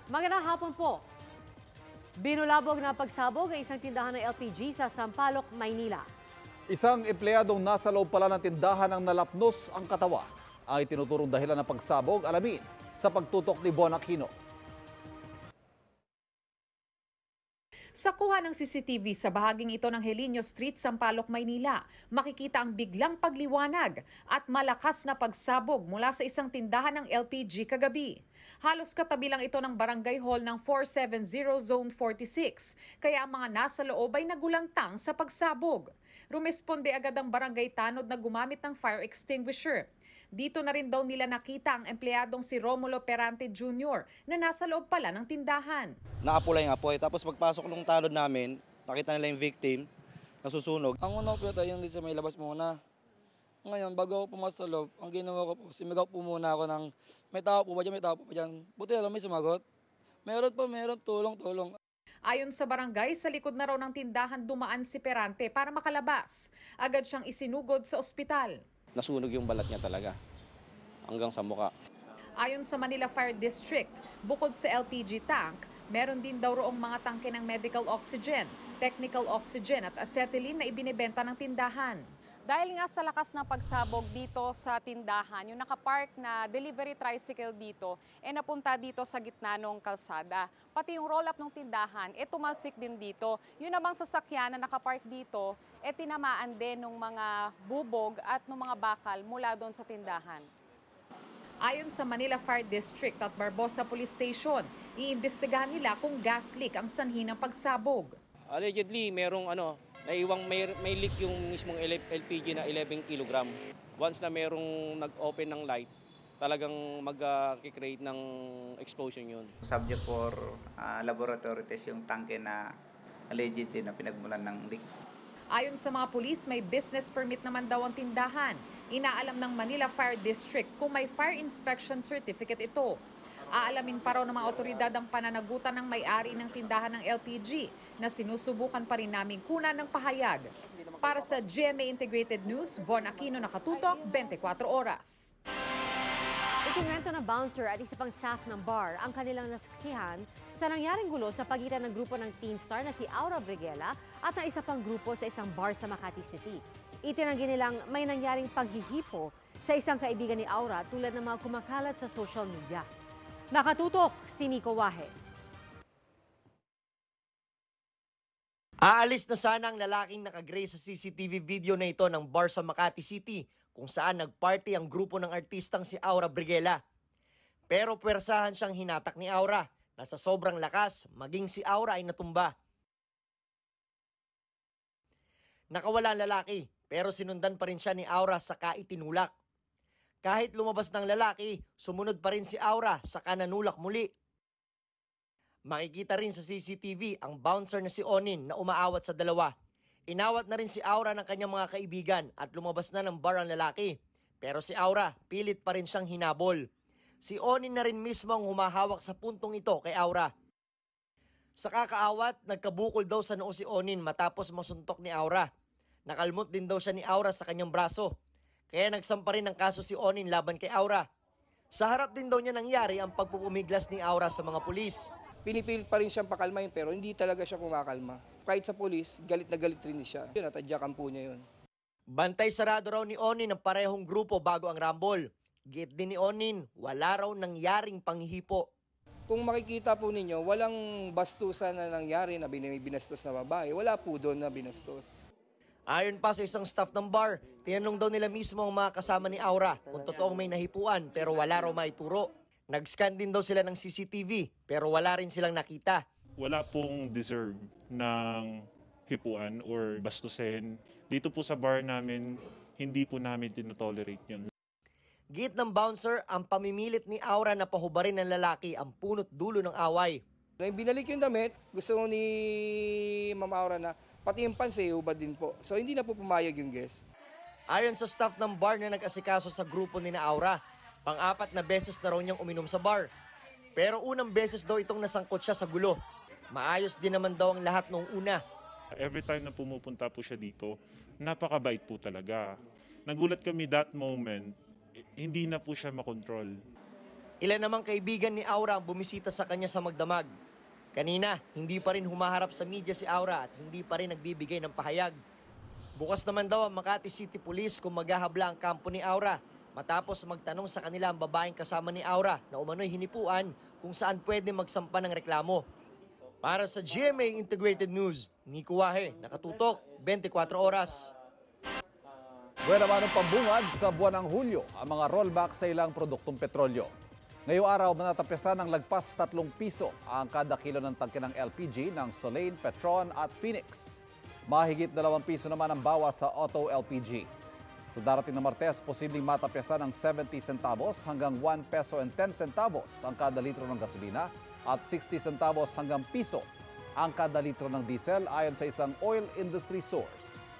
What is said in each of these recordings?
Magandang hapon po. Binulabog na pagsabog ang isang tindahan ng LPG sa Sampaloc, Maynila. Isang empleyadong nasa loob pala ng tindahan ang nalapnos ang katawa. Ang itinuturong dahilan ng pagsabog, alamin sa pagtutok ni Bon Aquino. Sa kuha ng CCTV sa bahaging ito ng Helinio Street, Sampaloc, Maynila, makikita ang biglang pagliwanag at malakas na pagsabog mula sa isang tindahan ng LPG kagabi. Halos katabi lang ito ng barangay hall ng 470 Zone 46, kaya ang mga nasa loob ay nagulantang sa pagsabog. Rumesponde agad ang barangay tanod na gumamit ng fire extinguisher. Dito na rin daw nila nakita ang empleyadong si Romulo Perante Jr. na nasa loob pala ng tindahan. Nakapula yung apoy. Tapos pagpasok ng tanod namin, nakita nila yung victim, nasusunog. Ang una ko yung dito sa may labas muna. Ngayon, bago ako pumasok sa loob, ang ginawa ko po, simigaw po muna ako ng may tao po ba dyan, may tao po ba dyan. Buti alam, may sumagot. Meron, tulong. Ayon sa barangay, sa likod na raw ng tindahan dumaan si Perante para makalabas. Agad siyang isinugod sa ospital. Nasunog yung balat niya talaga, hanggang sa muka. Ayon sa Manila Fire District, bukod sa LPG tank, meron din daw roong mga tangke ng medical oxygen, technical oxygen at acetylene na ibinebenta ng tindahan. Dahil nga sa lakas ng pagsabog dito sa tindahan, yung nakapark na delivery tricycle dito, napunta dito sa gitna ng kalsada. Pati yung roll-up ng tindahan, tumalsik din dito. Yun namang sasakyan na nakapark dito, tinamaan din ng mga bubog at ng mga bakal mula doon sa tindahan. Ayon sa Manila Fire District at Barbosa Police Station, iimbestigahan nila kung gas leak ang sanhi ng pagsabog. Allegedly, merong may leak yung mismong LPG na 11 kg. Once na merong nag-open ng light, talagang mag-create ng explosion yun. Subject for laboratory test yung tangke na allegedly na pinagmulan ng leak. Ayon sa mga pulis, may business permit naman daw ang tindahan. Inaalam ng Manila Fire District kung may fire inspection certificate ito. Aalamin pa raw ng mga otoridad ang pananagutan ng may-ari ng tindahan ng LPG na sinusubukan pa rin naming kunan ng pahayag. Para sa GMA Integrated News, Von Aquino, nakatutok, 24 oras. Ikinwento ng bouncer at isa pang staff ng bar ang kanilang nasaksihan sa nangyaring gulo sa pagitan ng grupo ng Teen Star na si Aura Briguela at ng isa pang grupo sa isang bar sa Makati City. Itinanggi nilang may nangyaring paghihipo sa isang kaibigan ni Aura tulad ng mga kumakalat sa social media. Nakatutok si Nico Wahe. Aalis na sana ang lalaking nakagray sa CCTV video na ito ng bar sa Makati City kung saan nagparty ang grupo ng artistang si Aura Briguela. Pero puwersahan siyang hinatak ni Aura na sa sobrang lakas, maging si Aura ay natumba. Nakawala ang lalaki pero sinundan pa rin siya ni Aura saka itinulak. Kahit lumabas ng lalaki, sumunod pa rin si Aura saka nanulak muli. Makikita rin sa CCTV ang bouncer na si Onin na umaawat sa dalawa. Inawat na rin si Aura ng kanyang mga kaibigan at lumabas na ng bar ang lalaki. Pero si Aura, pilit pa rin siyang hinabol. Si Onin na rin mismo ang humahawak sa puntong ito kay Aura. Sa kakaawat, nagkabukol daw sa noo si Onin matapos masuntok ni Aura. Nakalmot din daw siya ni Aura sa kanyang braso. Kaya nagsampa rin ng kaso si Onin laban kay Aura. Sa harap din daw niya nangyari ang pagpupumiglas ni Aura sa mga pulis. Pinipilit pa rin siyang pakalmahin pero hindi talaga siya kumakalma. Kahit sa pulis, galit na galit rin siya. Yun, natadyakan po niya yun. Bantay sarado raw ni Onin ang parehong grupo bago ang rumble. Git din ni Onin, wala raw nangyaring panghihipo. Kung makikita po ninyo, walang bastusan na nangyari na binastos na babae. Wala po doon na binastos. Ayon pa sa isang staff ng bar, tinanong daw nila mismo ang mga kasama ni Aura kung totoong may nahipuan pero wala raw maituro. Nag-scan din daw sila ng CCTV pero wala rin silang nakita. Wala pong deserve ng hipuan or bastusin. Dito po sa bar namin, hindi po namin tinotolerate yun. Git ng bouncer, ang pamimilit ni Aura na pahubarin ng lalaki ang punot dulo ng away. Nung binalik yung damit, gusto ni Ma'am Aura na pati yung panse, hubad din po. So hindi na po pumayag yung guest. Ayon sa staff ng bar na nag-asikaso sa grupo ni na Aura, pang-apat na beses na raw niyang uminom sa bar. Pero unang beses daw itong nasangkot siya sa gulo. Maayos din naman daw ang lahat noong una. Every time na pumupunta po siya dito, napakabait po talaga. Nagulat kami that moment, hindi na po siya makontrol. Ilan namang kaibigan ni Aura ang bumisita sa kanya sa magdamag. Kanina, hindi pa rin humaharap sa media si Aura at hindi pa rin nagbibigay ng pahayag. Bukas naman daw ang Makati City Police kung maghahabla ang kampo ni Aura matapos magtanong sa kanila ang babaeng kasama ni Aura na umano'y hinipuan kung saan pwede magsampa ng reklamo. Para sa GMA Integrated News, Nico Wahe, nakatutok, 24 oras. Buwan naman ang pambungad sa buwan ng Hulyo ang mga rollback sa ilang produktong petrolyo. Ngayong araw, manatapyasan ng lagpas 3 piso ang kada kilo ng tangke ng LPG ng Solane, Petron at Phoenix. Mahigit 2 piso naman ang bawas sa Auto LPG. Sa darating na Martes, posibleng matapyasan ng 70 centavos hanggang 1 peso and 10 centavos ang kada litro ng gasolina at 60 centavos hanggang piso ang kada litro ng diesel ayon sa isang oil industry source.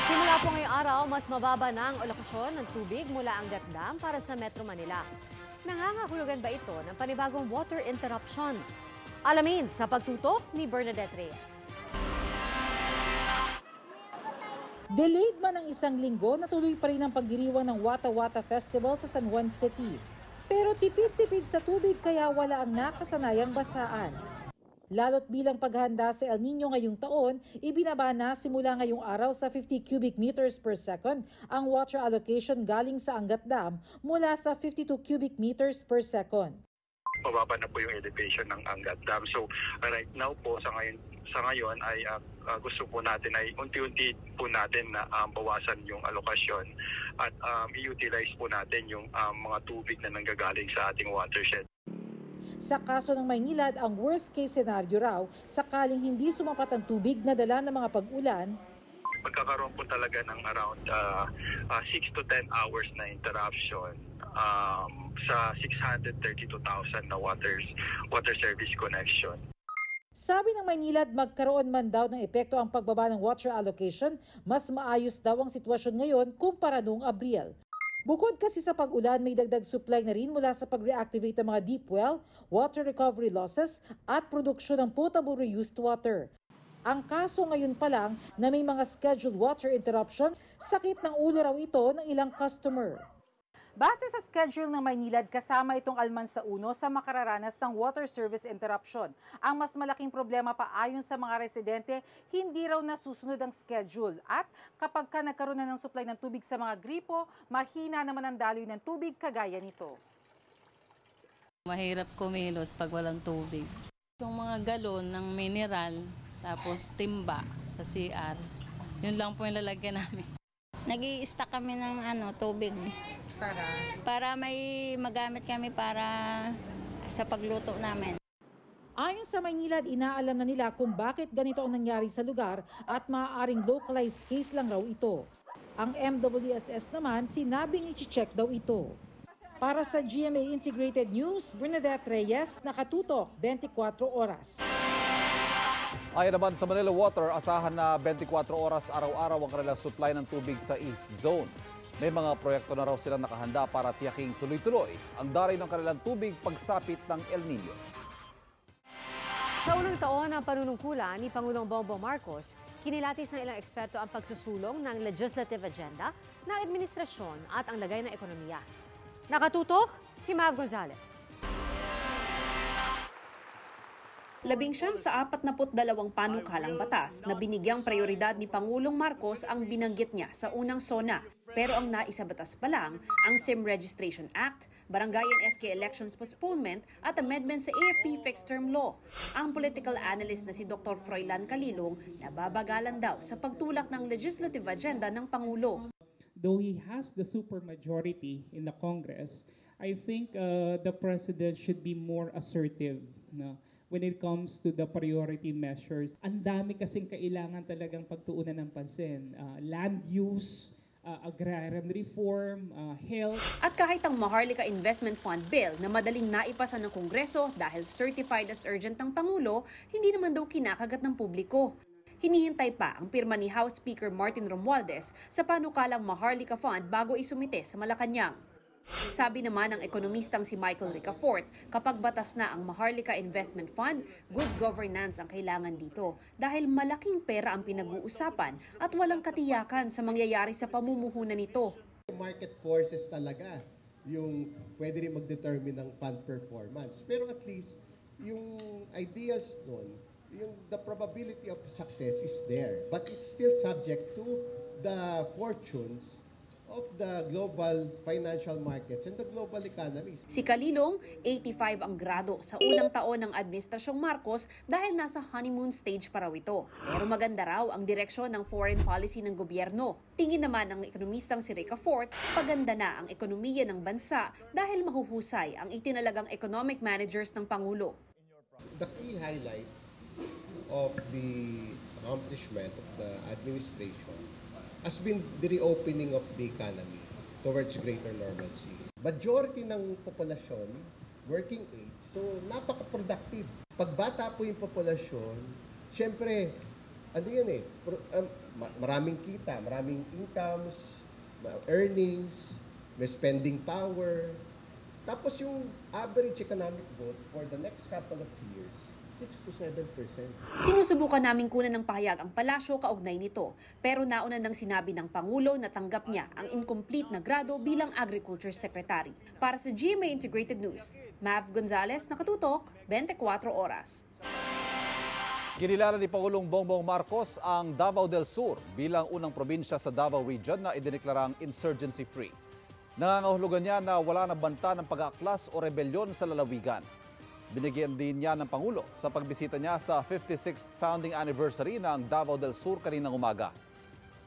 Simula po ngayong araw, mas mababa na ang alokasyon ng tubig mula Angat Dam para sa Metro Manila. Nangangahulugan ba ito ng panibagong water interruption? Alamin sa pagtutok ni Bernadette Reyes. Delayed man ng 1 linggo, natuloy pa rin ang pagdiriwang ng Wata Wata Festival sa San Juan City. Pero tipid-tipid sa tubig kaya wala ang nakasanayang basaan. Lalo't bilang paghahanda sa El Nino ngayong taon, ibinaba na simula ngayong araw sa 50 cubic meters per second ang water allocation galing sa Angat Dam mula sa 52 cubic meters per second. Pababa na po yung elevation ng Angat Dam. So right now po sa ngayon ay gusto po natin ay unti-unti po natin na bawasan yung alokasyon at i-utilize po natin yung mga tubig na nanggagaling sa ating watershed. Sa kaso ng Maynilad, ang worst case scenario raw, sakaling hindi sumapat ang tubig na dala ng mga pag-ulan, magkakaroon po talaga ng around 6 to 10 hours na interruption sa 632,000 na water service connection. Sabi ng Maynilad, magkaroon man daw ng epekto ang pagbaba ng water allocation, mas maayos daw ang sitwasyon ngayon kumpara noong Abril. Bukod kasi sa pag-ulan, may dagdag supply na rin mula sa pag-reactivate ng mga deep well, water recovery losses at produksyon ng potable reused water. Ang kaso ngayon pa lang na may mga scheduled water interruption, sakit ng ulo raw ito ng ilang customer. Base sa schedule ng Maynilad, kasama itong Almansa 1 sa makararanas ng water service interruption. Ang mas malaking problema pa ayon sa mga residente, hindi raw nasusunod ang schedule. At kapag nagkaroon na ng supply ng tubig sa mga gripo, mahina naman ang daloy ng tubig kagaya nito. Mahirap kumilos pag walang tubig. Yung mga galon ng mineral, tapos timba sa CR, yun lang po yung lalagyan namin. Nag-i-stock kami ng tubig. Para may magamit kami para sa pagluto namin. Ayon sa Maynilad, inaalam na nila kung bakit ganito ang nangyari sa lugar at maaaring localized case lang raw ito. Ang MWSS naman, sinabing i-check daw ito. Para sa GMA Integrated News, Bernadette Reyes, nakatutok, 24 oras. Ayon naman sa Manila Water, asahan na 24 oras araw-araw ang kanilang supply ng tubig sa East Zone. May mga proyekto na raw silang nakahanda para tiyaking tuloy-tuloy ang daray ng kanilang tubig pagsapit ng El Nino. Sa unang taon ng panunungkulan ni Pangulong Bongbong Marcos, kinilatis ng ilang eksperto ang pagsusulong ng legislative agenda ng administrasyon at ang lagay ng ekonomiya. Nakatutok si Mav Gonzalez. 19 sa 42 panukalang batas na binigyang prioridad ni Pangulong Marcos ang binanggit niya sa unang SONA. Pero ang naisabatas pa lang ang SIM Registration Act, Barangay and SK Elections Postponement at amendment sa AFP Fixed Term Law. Ang political analyst na si Dr. Froilan Calilong nababagalan daw sa pagtulak ng legislative agenda ng Pangulo. Though he has the supermajority in the Congress, I think the President should be more assertive when it comes to the priority measures. Ang dami kasing kailangan talagang pagtuunan ng pansin. Land use, agrarian reform, health. At kahit ang Maharlika Investment Fund Bill na madaling naipasa ng Kongreso dahil certified as urgent ng Pangulo, hindi naman daw kinakagat ng publiko. Hinihintay pa ang pirma ni House Speaker Martin Romualdez sa panukalang Maharlika Fund bago isumite sa Malacanang. Sabi naman ng ekonomistang si Michael Ricafort, kapag batas na ang Maharlika Investment Fund, good governance ang kailangan dito dahil malaking pera ang pinag-uusapan at walang katiyakan sa mangyayari sa pamumuhunan nito. Market forces talaga yung pwede rin mag-determine ng fund performance. Pero at least, yung ideals nun, the probability of success is there. But it's still subject to the fortunes of the global financial markets and the global economies. Si Kalilong, 85 ang grado sa unang taon ng Administrasyong Marcos dahil nasa honeymoon stage pa raw ito. Pero maganda raw ang direksyon ng foreign policy ng gobyerno. Tingin naman ng ekonomistang si Rica Fort, paganda na ang ekonomiya ng bansa dahil mahuhusay ang itinalagang economic managers ng Pangulo. The key highlight of the accomplishment of the administration has been the reopening of the economy towards greater normalcy. Majority ng populasyon, working age, so napaka-productive. Pag bata po yung populasyon, syempre, ano yan maraming kita, maraming incomes, earnings, may spending power. Tapos yung average economic growth for the next couple of years, 6 to 7%. Sinusubukan naming kunan ng pahayag ang palasyo kaugnay nito, pero nauna nang sinabi ng Pangulo na tanggap niya ang incomplete na grado bilang Agriculture Secretary. Para sa GMA Integrated News, Mav Gonzalez, nakatutok, 24 oras. Kinilala ni Pangulong Bongbong Marcos ang Davao del Sur bilang unang probinsya sa Davao Region na idineklarang insurgency-free. Nangangahulugan niya na wala na banta ng pag-aaklas o rebelyon sa lalawigan. Binigyan din niya ng Pangulo sa pagbisita niya sa 56th founding anniversary ng Davao del Sur kaninang umaga.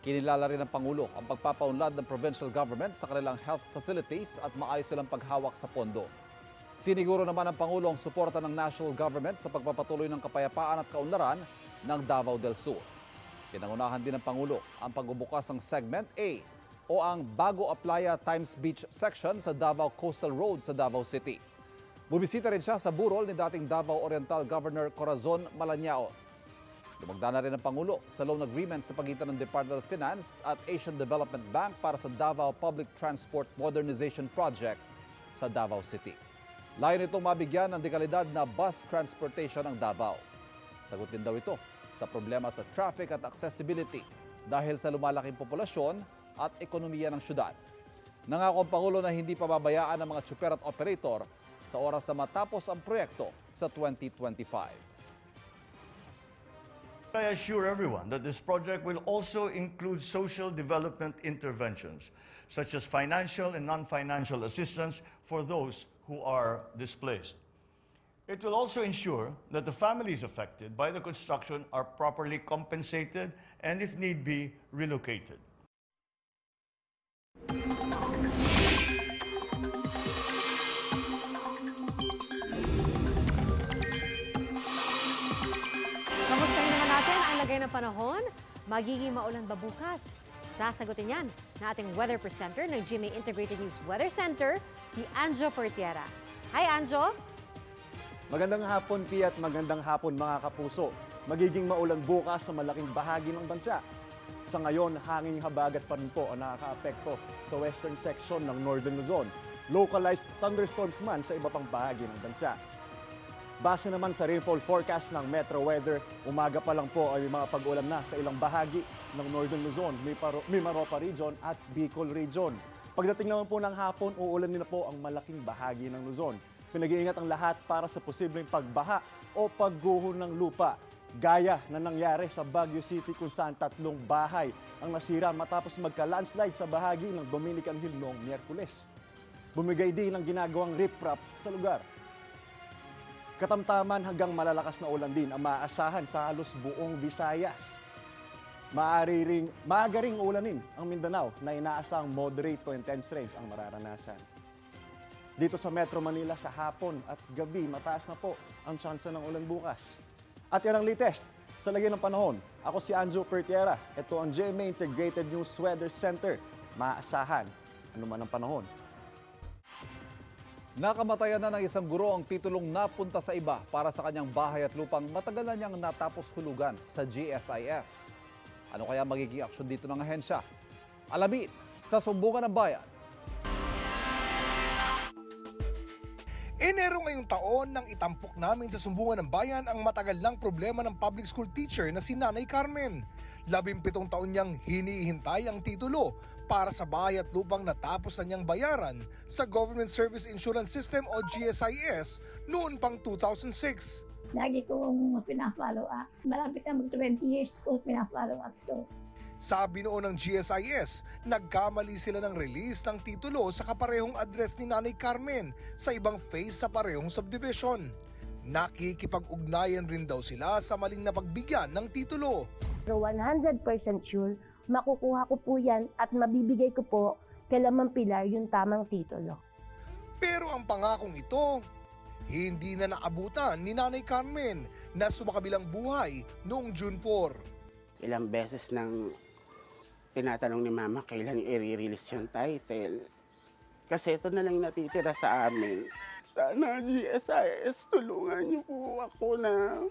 Kinilala rin ng Pangulo ang pagpapaunlad ng provincial government sa kanilang health facilities at maayos silang paghawak sa pondo. Siniguro naman ng Pangulo ang suporta ng national government sa pagpapatuloy ng kapayapaan at kaunlaran ng Davao del Sur. Pinangunahan din ng Pangulo ang pagbubukas ng Segment A o ang Bago Aplaya Times Beach section sa Davao Coastal Road sa Davao City. Bumisita rin siya sa burol ni dating Davao Oriental Governor Corazon Malanyao. Lumagda na rin ang Pangulo sa loan agreement sa pagitan ng Department of Finance at Asian Development Bank para sa Davao Public Transport Modernization Project sa Davao City. Layo nitong mabigyan ng dekalidad na bus transportation ang Davao. Sagot din daw ito sa problema sa traffic at accessibility dahil sa lumalaking populasyon at ekonomiya ng syudad. Nangako ang Pangulo na hindi pababayaan ng mga tsuper at operator sa oras na matapos ang proyekto sa 2025. I assure everyone that this project will also include social development interventions, such as financial and non-financial assistance for those who are displaced. It will also ensure that the families affected by the construction are properly compensated and, if need be, relocated. Kamustahin naman natin ang lagay ng panahon. Magiging maulan ba bukas? Sasagutin yan na ating weather presenter ng GMA Integrated News Weather Center, si Anjo Portiera. Hi, Anjo! Magandang hapon, Pia, at magandang hapon mga kapuso. Magiging maulan bukas sa malaking bahagi ng bansa. Sa ngayon, hanging habagat pa rin po ang nakakaapekto sa western section ng Northern Luzon. Localized thunderstorms man sa iba pang bahagi ng bansa. Base naman sa rainfall forecast ng Metro Weather, umaga pa lang po ay mga pag-ulan na sa ilang bahagi ng Northern Luzon, Mimaropa Region at Bicol Region. Pagdating naman po ng hapon, uulan din na po ang malaking bahagi ng Luzon. Pinag-iingat ang lahat para sa posibleng pagbaha o pagguho ng lupa. Gaya na nangyari sa Baguio City kung saan 3 bahay ang nasira matapos magka-landslide sa bahagi ng Dominican Hill noong Miyerkules. Bumigay din ng ginagawang riprap sa lugar. Katamtaman hanggang malalakas na ulan din ang maaasahan sa halos buong Visayas. Maaga ring ulanin ang Mindanao na inaasahang moderate to intense rains ang mararanasan. Dito sa Metro Manila sa hapon at gabi, mataas na po ang tsansa ng ulan bukas. At yan ang latest sa lagay ng panahon. Ako si Anjo Portiera. Ito ang GMA Integrated News Weather Center. Maaasahan anuman ang panahon. Nakamatayan na ng isang guro ang titulong napunta sa iba para sa kanyang bahay at lupang matagal na niyang natapos hulugan sa GSIS. Ano kaya magiging aksyon dito ng ahensya? Alamin sa Sumbungan ng Bayan. Enero ngayong taon nang itampok namin sa Sumbungan ng Bayan ang matagal lang problema ng public school teacher na si Nanay Carmen. 17 taon niyang hinihintay ang titulo para sa bahay at lupang natapos na niyang bayaran sa Government Service Insurance System o GSIS noon pang 2006. Lagi kong pina-follow up. Malapit na mag-20 years ko pina-follow up to. Sabi noon ng GSIS, nagkamali sila ng release ng titulo sa kaparehong address ni Nanay Carmen sa ibang phase sa parehong subdivision. Nakikipag-ugnayan rin daw sila sa maling napagbigyan ng titulo. Pero 100% sure, makukuha ko po yan at mabibigay ko po kay Lamang Pilar yung tamang titulo. Pero ang pangakong ito, hindi na naabutan ni Nanay Carmen na sumakabilang buhay noong June 4. Ilang beses nang tinatanong ni Mama kailan i-release yung title. Kasi ito na lang natitira sa amin. Sana GSIS, tulungan niyo po ako na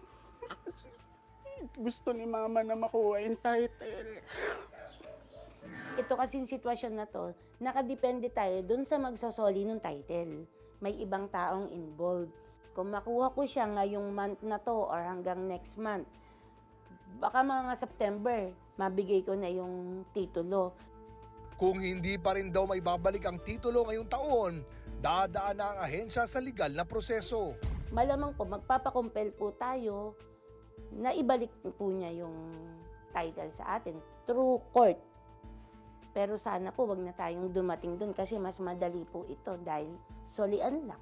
gusto ni Mama na makuha yung title. Ito kasing sitwasyon na to, nakadepende tayo dun sa magsosoli ng title. May ibang taong involved. Kung makuha ko siya ngayong month na to or hanggang next month, baka mga September, mabigay ko na yung titulo. Kung hindi pa rin daw may babalik ang titulo ngayong taon, dadaan na ang ahensya sa legal na proseso. Malamang po, magpapakumpel po tayo na ibalik po niya yung title sa atin through court. Pero sana po wag na tayong dumating dun kasi mas madali po ito dahil solian lang.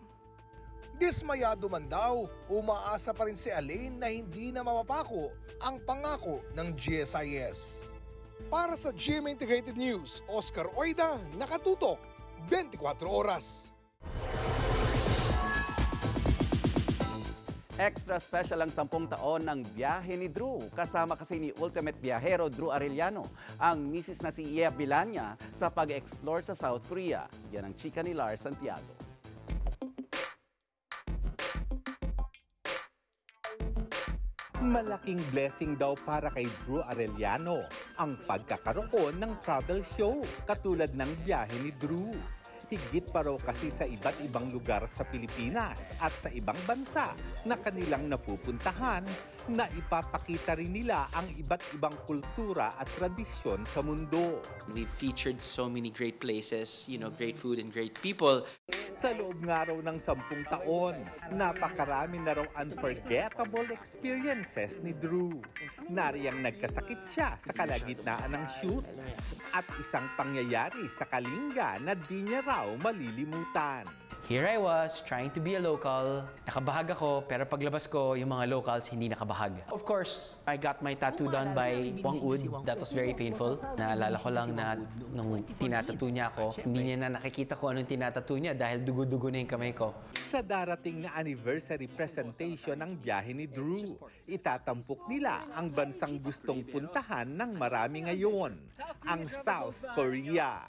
Dismayado man daw, umaasa pa rin si Elaine na hindi na mapapako ang pangako ng GSIS. Para sa GMA Integrated News, Oscar Oida, nakatutok 24 oras. Extra special ang 10 taon ng biyahe ni Drew. Kasama kasi ni Ultimate Biyahero Drew Arellano, ang misis na si Ia Bilanya sa pag-explore sa South Korea. Yan ang chika ni Lars Santiago. Malaking blessing daw para kay Drew Arellano ang pagkakaroon ng travel show katulad ng biyahe ni Drew. Higit pa raw kasi sa iba't ibang lugar sa Pilipinas at sa ibang bansa na kanilang napupuntahan na ipapakita rin nila ang iba't ibang kultura at tradisyon sa mundo. We've featured so many great places, great food and great people. Sa loob nga raw ng 10 taon, napakarami na raw unforgettable experiences ni Drew. Nariyang nagkasakit siya sa kalagitnaan ng shoot at isang pangyayari sa Kalinga na di niya raw malilimutan. Here I was, trying to be a local. Nakabahag ako, pero paglabas ko, yung mga locals hindi nakabahag. Of course, I got my tattoo done by Wang Ud. That was very painful. Naalala ko lang na nung tinatattoo niya ako, hindi niya na nakikita ko anong tinatattoo niya dahil dugo-dugo na yung kamay ko. Sa darating na anniversary presentation ng biyahe ni Drew, itatampok nila ang bansang gustong puntahan ng marami ngayon, ang South Korea.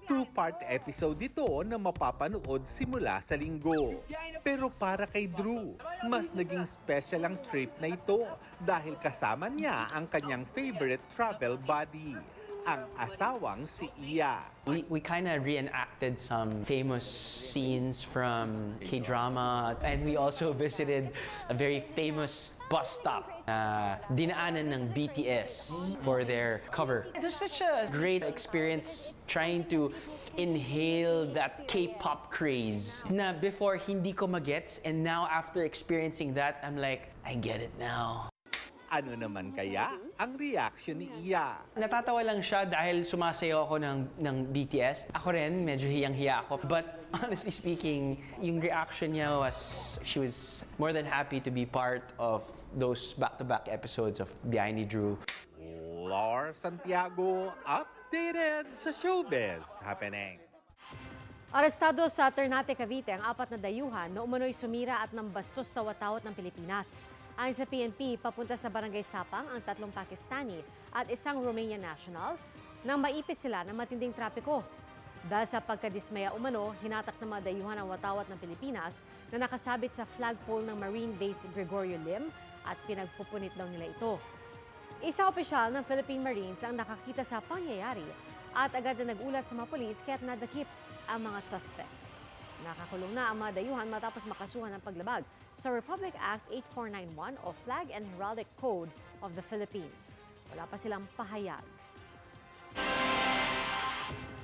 2-part episode ito na mapapanood simula sa Linggo. Pero para kay Drew, mas naging special ang trip na ito dahil kasama niya ang kanyang favorite travel buddy, ang asawang si Ia. We kind of reenacted some famous scenes from K-drama, and we also visited a very famous bus stop. Dinaanan ng BTS for their cover. It was such a great experience trying to inhale that K-pop craze na before hindi ko magets, and now after experiencing that, I'm like, I get it now. Ano naman kaya ang reaction ni Ia? Natatawa lang siya dahil sumasayaw ako ng BTS. Ako rin, medyo hiyang-hiya ako. But honestly speaking, yung reaction niya was, she was more than happy to be part of those back-to-back episodes of Biyahe ni Drew. Lars Santiago, updated sa showbiz happening. Arestado sa Ternate, Cavite ang 4 na dayuhan na umano'y sumira at nambastos sa watawat ng Pilipinas. Ayon sa PNP, papunta sa Barangay Sapang ang 3 Pakistani at isang Romanian national nang maipit sila ng matinding trapiko. Dahil sa pagkadismaya umano, hinatak ng mga dayuhan ang watawat ng Pilipinas na nakasabit sa flagpole ng Marine Base Gregorio Lim at pinagpupunit daw nila ito. Isang opisyal ng Philippine Marines ang nakakita sa pangyayari at agad na nagulat sa mga polis kaya't nadakip ang mga suspect. Nakakulong na ang mga dayuhan matapos makasuhan ng paglabag sa Republic Act 8491 o Flag and Heraldic Code of the Philippines. Wala pa silang pahayag.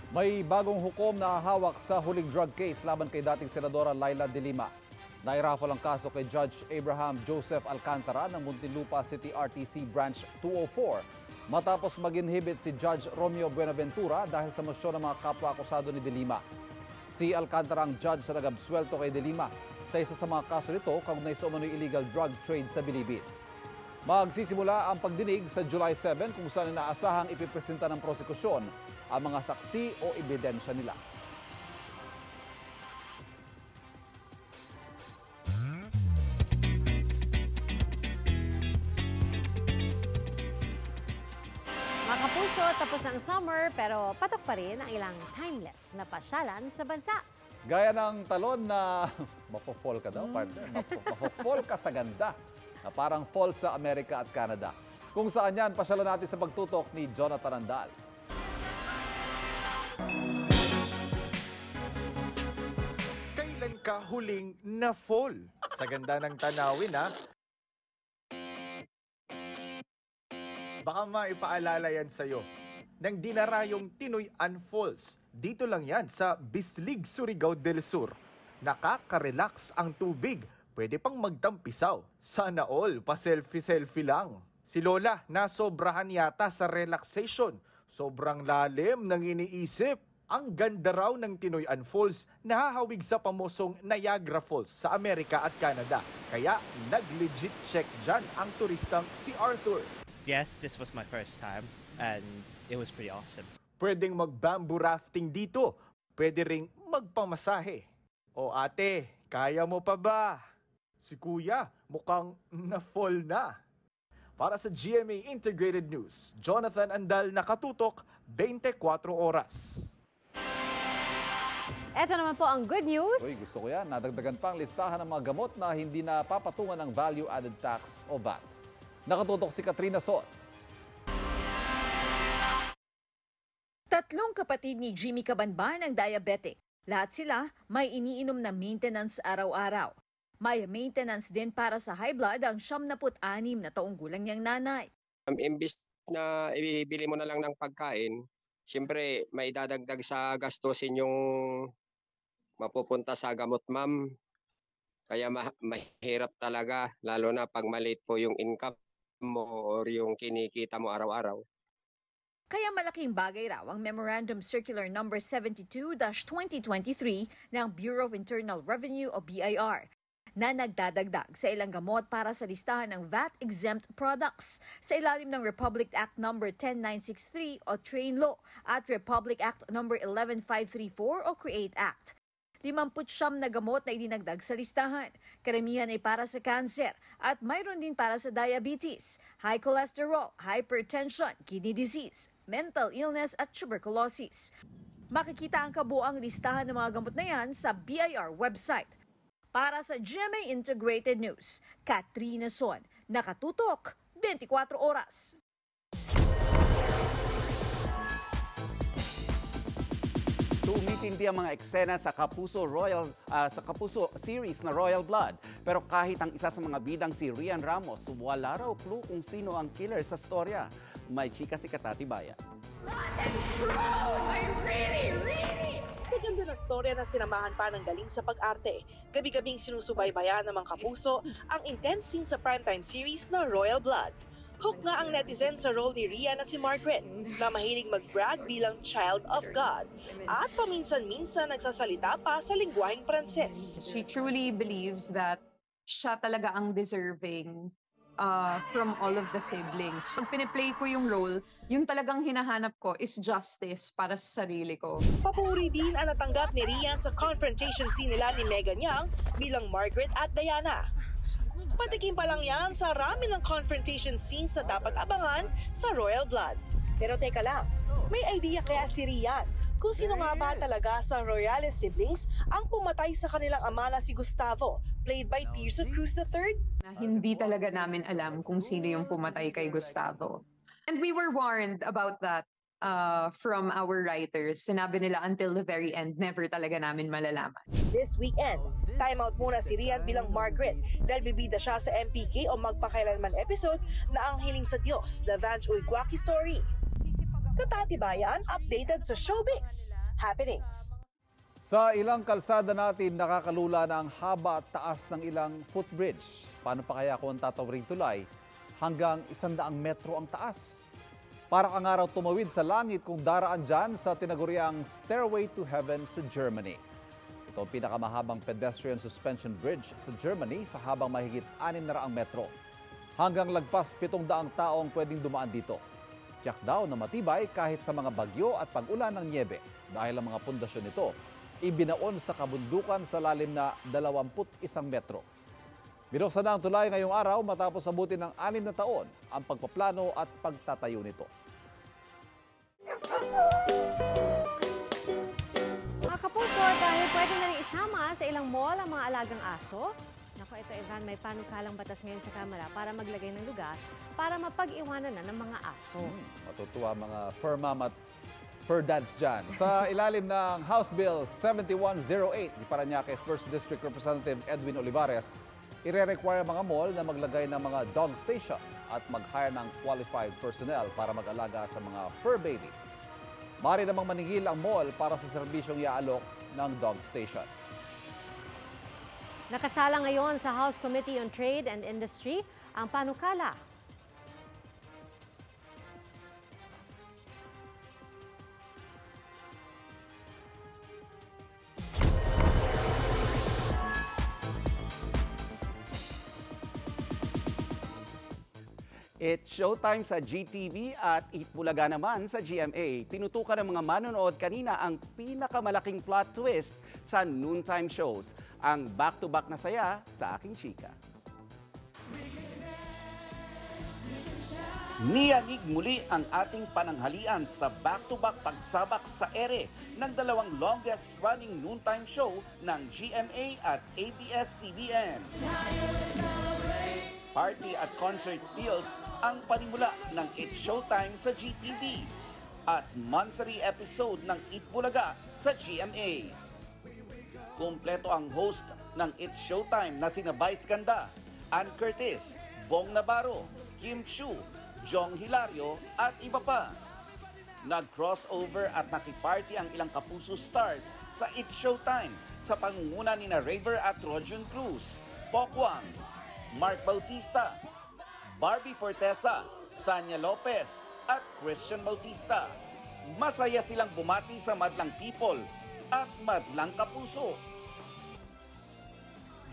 May bagong hukom na hawak sa huling drug case laban kay dating Senadora Laila De Lima. Nairaffle ang kaso kay Judge Abraham Joseph Alcantara ng Muntinlupa City RTC Branch 204 matapos mag-inhibit si Judge Romeo Buenaventura dahil sa mosyon ng mga kapwa-akusado ni De Lima. Si Alcantara ang judge na nag-absuelto kay De Lima sa isa sa mga kaso nito kaugnay sa umano'y illegal drug trade sa Bilibid. Magsisimula ang pagdinig sa July 7 kung saan inaasahang ipipresenta ng prosekusyon ang mga saksi o ebidensya nila. Mga kapuso, tapos ang summer pero patok pa rin ang ilang timeless na pasyalan sa bansa. Gaya ng talon na mapofall ka daw, partner. Mapofall ka sa ganda na parang fall sa Amerika at Canada. Kung saan yan, pasyalan natin sa pagtutok ni Jonathan Andal. Kailan ka huling na-fall? Sa ganda ng tanawin, ha? Baka maipaalala yan sa'yo. Nang dinarayong Tinoy-an Falls. Dito lang yan sa Bislig, Surigao del Sur. Nakaka-relax ang tubig. Pwede pang magtampisaw. Sana all, pa-selfie-selfie lang. Si Lola, nasobrahan yata sa relaxation. Sobrang lalim ng iniisip. Ang ganda raw ng Tinoy-an Falls nahahawig sa pamosong Niagara Falls sa Amerika at Canada. Kaya nag-legit check dyan ang turistang si Arthur. Yes, this was my first time and it was pretty awesome. Pwedeng mag-bamboo rafting dito. Pwede ring magpamasahe. O ate, kaya mo pa ba? Si kuya, mukhang na-fall na. Para sa GMA Integrated News, Jonathan Andal, nakatutok 24 oras. Ito naman po ang good news. Uy, gusto ko yan. Nadagdagan pa ang listahan ng mga gamot na hindi na papatungan ng value-added tax o VAT. Nakatutok si Katrina Sot. Tatlong kapatid ni Jimmy Cabanban ang diabetic. Lahat sila may iniinom na maintenance araw-araw. May maintenance din para sa high blood ang 76 na taong gulang niyang nanay. Imbis na ibibili mo na lang ng pagkain, siyempre may dadagdag sa gastusin yung mapupunta sa gamot, ma'am. Kaya mahirap talaga, lalo na pag maliit po yung income mo or yung kinikita mo araw-araw. Kaya malaking bagay raw ang Memorandum Circular No. 72-2023 ng Bureau of Internal Revenue o BIR na nagdadagdag sa ilang gamot para sa listahan ng VAT-exempt products sa ilalim ng Republic Act No. 10963 o Train Law at Republic Act No. 11534 o Create Act. 59 na gamot na idinagdag sa listahan. Karamihan ay para sa cancer at mayroon din para sa diabetes, high cholesterol, hypertension, kidney disease, mental illness at tuberculosis. Makikita ang kabuang listahan ng mga gamot na yan sa BIR website. Para sa GMA Integrated News, Katrina Son, nakatutok 24 oras. Tumitindi ang mga eksena sa Kapuso series na Royal Blood. Pero kahit ang isa sa mga bidang si Rian Ramos, wala raw clue kung sino ang killer sa storya. May chika si Katati Baya. Sa ganda ng storya na sinamahan pa ng galing sa pag-arte, gabi-gabing sinusubaybayan ng mga kapuso ang intense scene sa primetime series na Royal Blood. Hook nga ang netizen sa role ni Rhea na si Margaret, na mahilig mag-brag bilang child of God at paminsan-minsan nagsasalita pa sa lingwaheng Pranses. She truly believes that siya talaga ang deserving from all of the siblings. Pag piniplay ko yung role, yung talagang hinahanap ko is justice para sa sarili ko. Papuri din ang natanggap ni Rian sa confrontation scene nila ni Megan Young bilang Margaret at Diana. Patikim pa lang yan sa rami ng confrontation scenes na dapat abangan sa Royal Blood. Pero teka lang, may idea kaya si Rian kung sino nga ba talaga sa Royales siblings ang pumatay sa kanilang ama na si Gustavo, played by Tirso Cruz III? Na hindi talaga namin alam kung sino yung pumatay kay Gustavo. And we were warned about that from our writers. Sinabi nila until the very end, never talaga namin malalaman. This weekend, time out muna si Rian bilang Margaret dahil bibida siya sa MPK o Magpakailanman episode na Ang Hiling sa Diyos, The Vance Uiguaki Story. Katatibayan, updated sa showbiz happenings. Sa ilang kalsada natin, nakakalula na ang haba at taas ng ilang footbridge. Paano pa kaya kung tatawring tulay hanggang 100 metro ang taas? Parang ang araw tumawid sa langit kung daraan dyan sa tinaguriang Stairway to Heaven sa Germany. Ito ang pinakamahabang pedestrian suspension bridge sa Germany sa habang mahigit 600 metro. Hanggang lagpas 700 taong pwedeng dumaan dito. Tiyak daw na matibay kahit sa mga bagyo at pag-ulan ng niebe dahil ang mga pundasyon nito ibinaon sa kabundukan sa lalim na 21 metro. Binuksan na ang tulay ngayong araw matapos abutin ng 6 na taon ang pagpaplano at pagtatayo nito. Mga kapuso, dahil pwede na rin isama sa ilang mall ang mga alagang aso. Naku, ito Ivan, may panukalang batas ngayon sa Kamara para maglagay ng lugar para mapag-iwanan na ng mga aso. Matutuwa mga fur mom at fur dads dyan. Sa ilalim ng House Bill 7108 ni Parañaque 1st District Representative Edwin Olivares, ire-require mga mall na maglagay ng mga dog station at mag-hire ng qualified personnel para mag-alaga sa mga fur baby. Maaari namang maningil ang mall para sa serbisyong iaalok ng dog station. Nakasala ngayon sa House Committee on Trade and Industry ang panukala. It's showtime sa GTV at Eat Bulaga naman sa GMA. Tinutukan ng mga manonood kanina ang pinakamalaking plot twist sa noontime shows. Ang back-to-back na saya sa aking chika. Niyanig muli ang ating pananghalian sa back-to-back pagsabak sa ere ng dalawang longest-running noontime show ng GMA at ABS-CBN. Party at concert feels ang panimula ng It's Showtime sa GTV at monthly episode ng Eat Bulaga sa GMA. Kumpleto ang host ng It's Showtime na sina Vice Ganda, Ann Curtis, Bong Navarro, Kim Chiu, Jong Hilario at iba pa. Nag-crossover at nakiparty ang ilang kapuso stars sa It's Showtime sa pangunguna ni na Raver at Rojan Cruz, Pokwang, Mark Bautista, Barbie Fortesa, Sanya Lopez at Christian Bautista. Masaya silang bumati sa madlang people at madlang kapuso.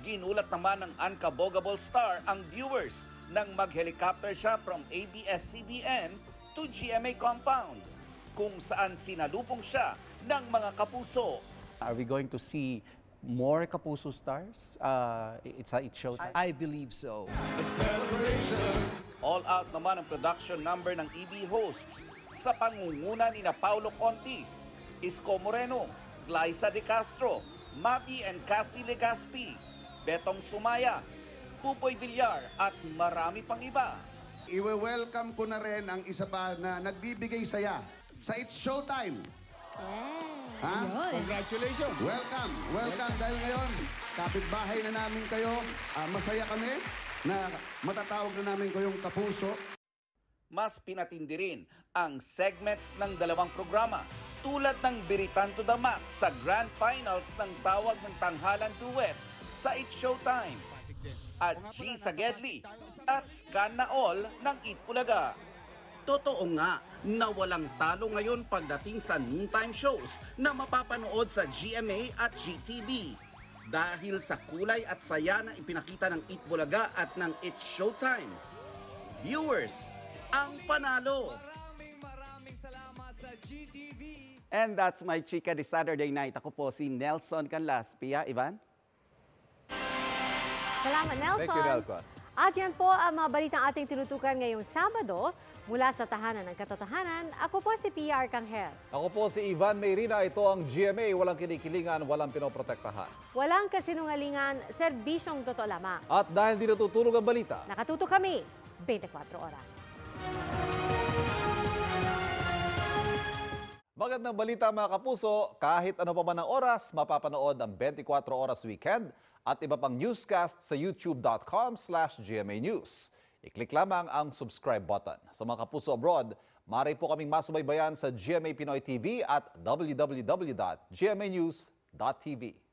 Ginulat naman ng unkabogable star ang viewers nang mag-helicopter siya from ABS-CBN to GMA compound kung saan sinalubong siya ng mga kapuso. Are we going to see more Kapuso stars? It's Showtime? I believe so. All out naman ang production number ng EB hosts sa pangunguna ni na Paulo Contis, Isko Moreno, Glyza De Castro, Mavi and Cassie Legaspi, Betong Sumaya, Pupoy Villar at marami pang iba. Iwe-welcome ko na rin ang isa pa na nagbibigay saya sa It's Showtime. Ha? Congratulations! Welcome! Welcome dahil ngayon, kapitbahay na namin kayo. Masaya kami na matatawag na namin kayong kapuso. Mas pinatindi rin ang segments ng dalawang programa tulad ng Biritan to the Max sa Grand Finals ng tawag ng tanghalan duets sa It's Showtime at G sa Gedli at Scan na All ng Eat Bulaga. Totoo nga na walang talo ngayon pagdating sa noontime shows na mapapanood sa GMA at GTV. Dahil sa kulay at saya na ipinakita ng Eat Bulaga at ng It's Showtime. Viewers, ang panalo! And that's my chika this Saturday night. Ako po si Nelson Canlas. Pia, Ivan? Salamat, Nelson. Thank you, Nelson. At yan po ang mga balitang ating tinutukan ngayong Sabado. Mula sa Tahanan ng Katotohanan, ako po si Pia Arcangel. Ako po si Ivan Mayrina. Ito ang GMA. Walang kinikilingan, walang pinoprotektahan. Walang kasinungalingan, serbisyong totoo lamang. At dahil di natutulog ang balita, nakatutok kami 24 oras. Magandang balita mga kapuso, kahit ano pa man ang oras, mapapanood ang 24 Oras Weekend at iba pang newscast sa youtube.com/GMA News. I-click lamang ang subscribe button. Sa mga kapuso abroad, maaari po kaming masubaybayan sa GMA Pinoy TV at www.gmanews.tv.